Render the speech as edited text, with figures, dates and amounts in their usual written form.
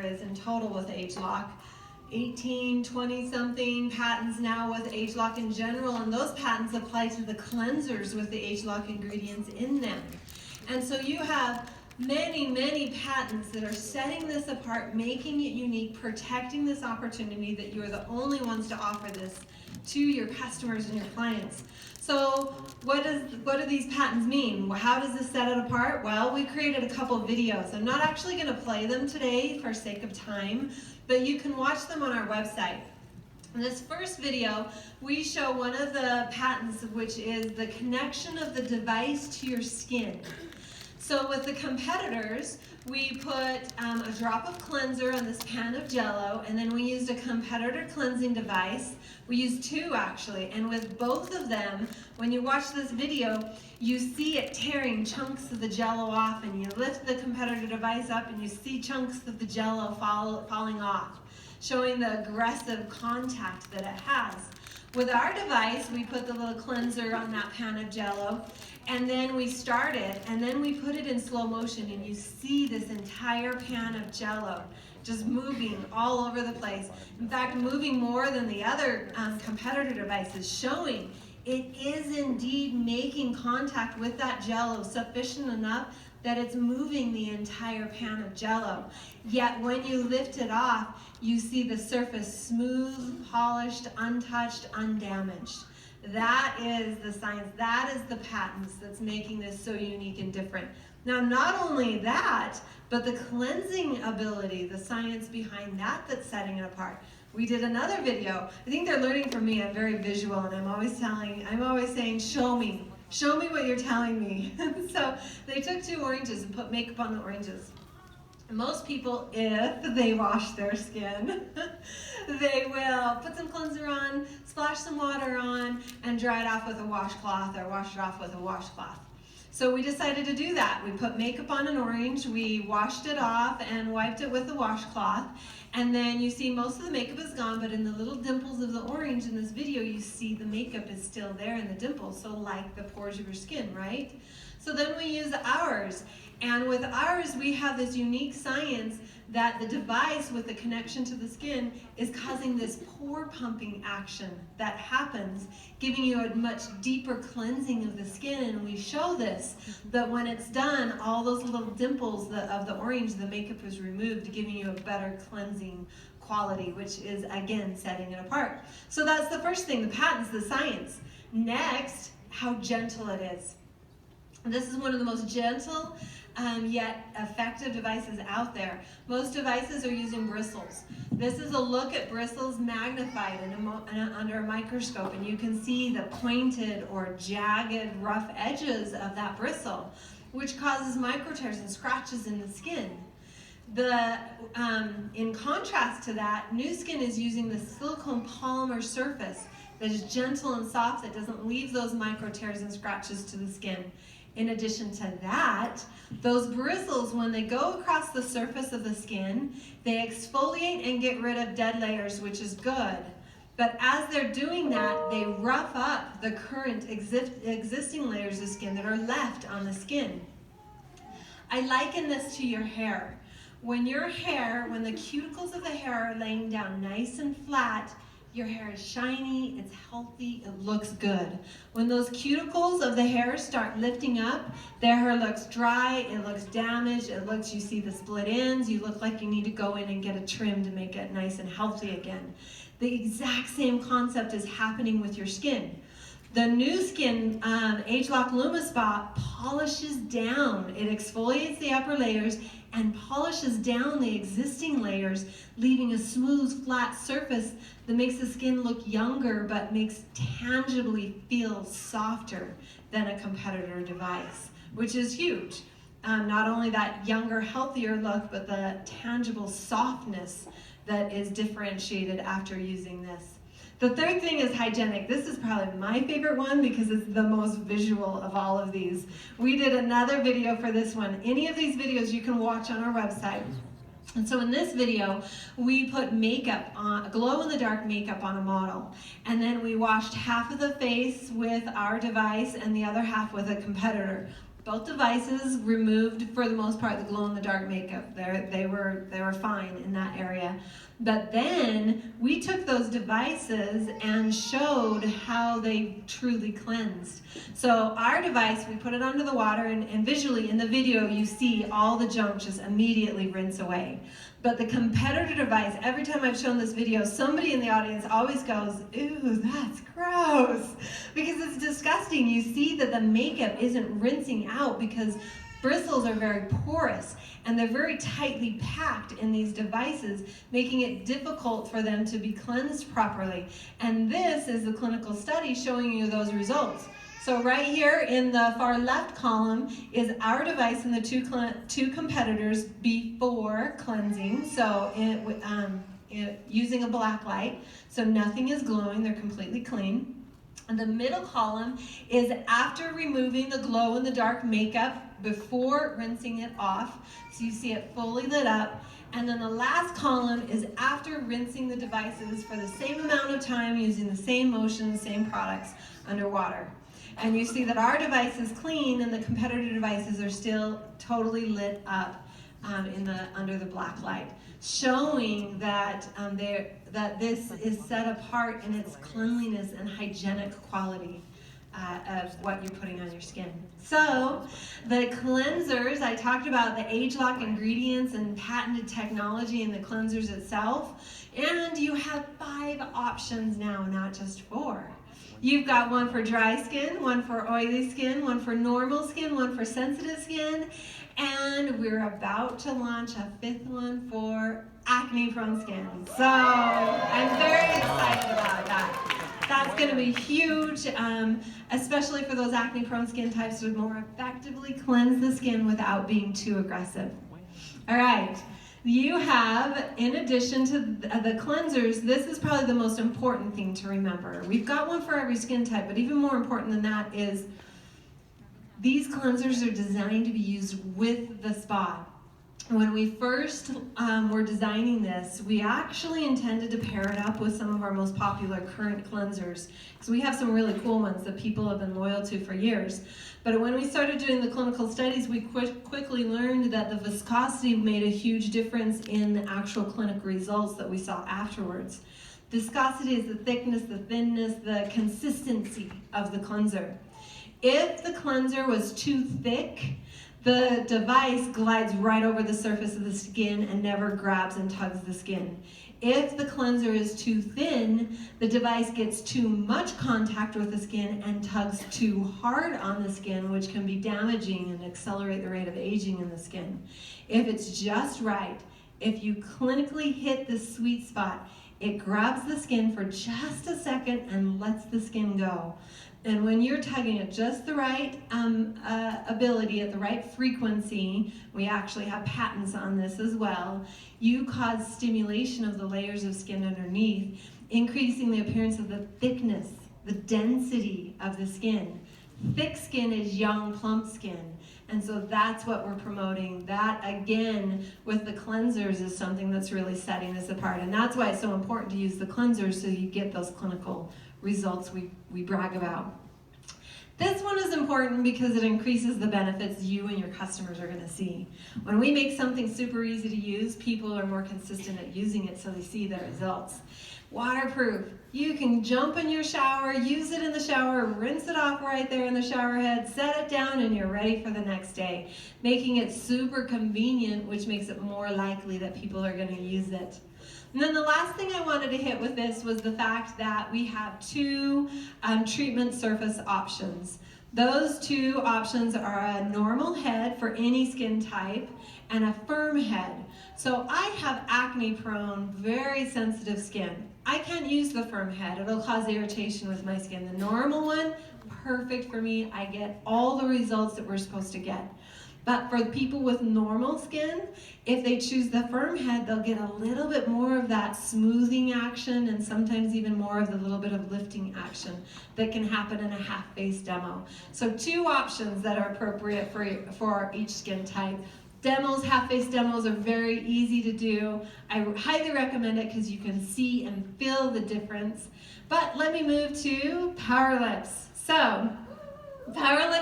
is in total with ageLOC. 18, 20 something patents now with ageLOC in general, and those patents apply to the cleansers with the ageLOC ingredients in them. And so you have many, many patents that are setting this apart, making it unique, protecting this opportunity that you are the only ones to offer this to your customers and your clients. So what do these patents mean? How does this set it apart? Well, we created a couple videos. I'm not actually going to play them today for sake of time, but you can watch them on our website. In this first video, we show one of the patents, which is the connection of the device to your skin. So with the competitors, we put a drop of cleanser on this pan of Jello, and then we used a competitor cleansing device. We used two actually, and with both of them, when you watch this video, you see it tearing chunks of the Jello off, and you lift the competitor device up and you see chunks of the Jello falling off, showing the aggressive contact that it has. With our device, we put the little cleanser on that pan of Jello, and then we start it, and then we put it in slow motion, and you see this entire pan of Jello just moving all over the place. In fact, moving more than the other competitor devices, showing it is indeed making contact with that Jello sufficient enough that it's moving the entire pan of Jello. Yet when you lift it off, you see the surface smooth, polished, untouched, undamaged. That is the science, that is the patents that's making this so unique and different. Now, not only that, but the cleansing ability, the science behind that that's setting it apart. We did another video. I think they're learning from me. I'm very visual, and I'm always saying, show me what you're telling me. So they took 2 oranges and put makeup on the oranges. Most people, if they wash their skin, they will put some cleanser on, splash some water on, and dry it off with a washcloth or wash it off with a washcloth. So we decided to do that. We put makeup on an orange, we washed it off and wiped it with a washcloth, and then you see most of the makeup is gone, but in the little dimples of the orange in this video, you see the makeup is still there in the dimples, so like the pores of your skin, right? So then we use ours, and with ours we have this unique science that the device with the connection to the skin is causing this pore pumping action that happens, giving you a much deeper cleansing of the skin. And we show this, that when it's done, all those little dimples of the orange, the makeup is removed, giving you a better cleansing quality, which is again setting it apart. So that's the first thing, the patents, the science. Next, how gentle it is. This is one of the most gentle yet effective devices out there. Most devices are using bristles. This is a look at bristles magnified under a microscope, and you can see the pointed or jagged, rough edges of that bristle, which causes micro tears and scratches in the skin. In contrast to that, Nu Skin is using the silicone polymer surface that is gentle and soft, that doesn't leave those micro tears and scratches to the skin. In addition to that, those bristles, when they go across the surface of the skin, they exfoliate and get rid of dead layers, which is good. But as they're doing that, they rough up the current existing layers of skin that are left on the skin. I liken this to your hair. When the cuticles of the hair are laying down nice and flat, your hair is shiny, it's healthy, it looks good. When those cuticles of the hair start lifting up, their hair looks dry, it looks damaged, you see the split ends, you look like you need to go in and get a trim to make it nice and healthy again. The exact same concept is happening with your skin. The Nu Skin ageLOC LumiSpa polishes down, it exfoliates the upper layers and polishes down the existing layers, leaving a smooth, flat surface that makes the skin look younger but makes tangibly feel softer than a competitor device, which is huge. Not only that younger, healthier look, but the tangible softness that is differentiated after using this. The third thing is hygienic. This is probably my favorite one because it's the most visual of all of these. We did another video for this one. Any of these videos you can watch on our website. And so in this video, we put makeup on, glow-in-the-dark makeup on a model. And then we washed half of the face with our device and the other half with a competitor. Both devices removed, for the most part, the glow-in-the-dark makeup. They were fine in that area. But then we took those devices and showed how they truly cleansed. So our device, we put it under the water, and visually in the video you see all the junk just immediately rinse away. But the competitor device, every time I've shown this video, somebody in the audience always goes, "Ew, that's gross," because it's disgusting. You see that the makeup isn't rinsing out because bristles are very porous and they're very tightly packed in these devices, making it difficult for them to be cleansed properly. And this is the clinical study showing you those results. So right here in the far left column is our device and the two competitors before cleansing. So using a black light, so nothing is glowing, they're completely clean. And the middle column is after removing the glow-in-the-dark makeup before rinsing it off. So you see it fully lit up. And then the last column is after rinsing the devices for the same amount of time using the same motion, the same products underwater. And you see that our device is clean and the competitor devices are still totally lit up under the black light, showing that that this is set apart in its cleanliness and hygienic quality of what you're putting on your skin. So the cleansers, I talked about the age-lock ingredients and patented technology in the cleansers itself, and you have 5 options now, not just 4. You've got one for dry skin, one for oily skin, one for normal skin, one for sensitive skin, and we're about to launch a 5th one for acne-prone skin. So I'm very excited about that. That's going to be huge, especially for those acne-prone skin types to more effectively cleanse the skin without being too aggressive. All right. You have, in addition to the cleansers, this is probably the most important thing to remember. We've got one for every skin type, but even more important than that is these cleansers are designed to be used with the spa. When we first were designing this, we actually intended to pair it up with some of our most popular current cleansers, because we have some really cool ones that people have been loyal to for years. But when we started doing the clinical studies, we quickly learned that the viscosity made a huge difference in the actual clinical results that we saw afterwards. Viscosity is the thickness, the thinness, the consistency of the cleanser. If the cleanser was too thick, the device glides right over the surface of the skin and never grabs and tugs the skin. If the cleanser is too thin, the device gets too much contact with the skin and tugs too hard on the skin, which can be damaging and accelerate the rate of aging in the skin. If it's just right, if you clinically hit the sweet spot, it grabs the skin for just a second and lets the skin go. And when you're tugging at just the right ability, at the right frequency, we actually have patents on this as well, you cause stimulation of the layers of skin underneath, increasing the appearance of the thickness, the density of the skin. Thick skin is young, plump skin. And so that's what we're promoting. That, again, with the cleansers is something that's really setting this apart. And that's why it's so important to use the cleansers so you get those clinical results we brag about. This one is important because it increases the benefits you and your customers are going to see. When we make something super easy to use, people are more consistent at using it so they see the results. Waterproof. You can jump in your shower, use it in the shower, rinse it off right there in the shower head, set it down, and you're ready for the next day. Making it super convenient, which makes it more likely that people are going to use it. And then the last thing I wanted to hit with this was the fact that we have 2 treatment surface options. Those 2 options are a normal head for any skin type and a firm head. So I have acne-prone, very sensitive skin. I can't use the firm head. It'll cause irritation with my skin. The normal one, perfect for me. I get all the results that we're supposed to get. But for people with normal skin, if they choose the firm head, they'll get a little bit more of that smoothing action and sometimes even more of the little bit of lifting action that can happen in a half-face demo. So 2 options that are appropriate for each skin type. Demos, half-face demos are very easy to do. I highly recommend it because you can see and feel the difference. But let me move to Power Lips. So, Power Lips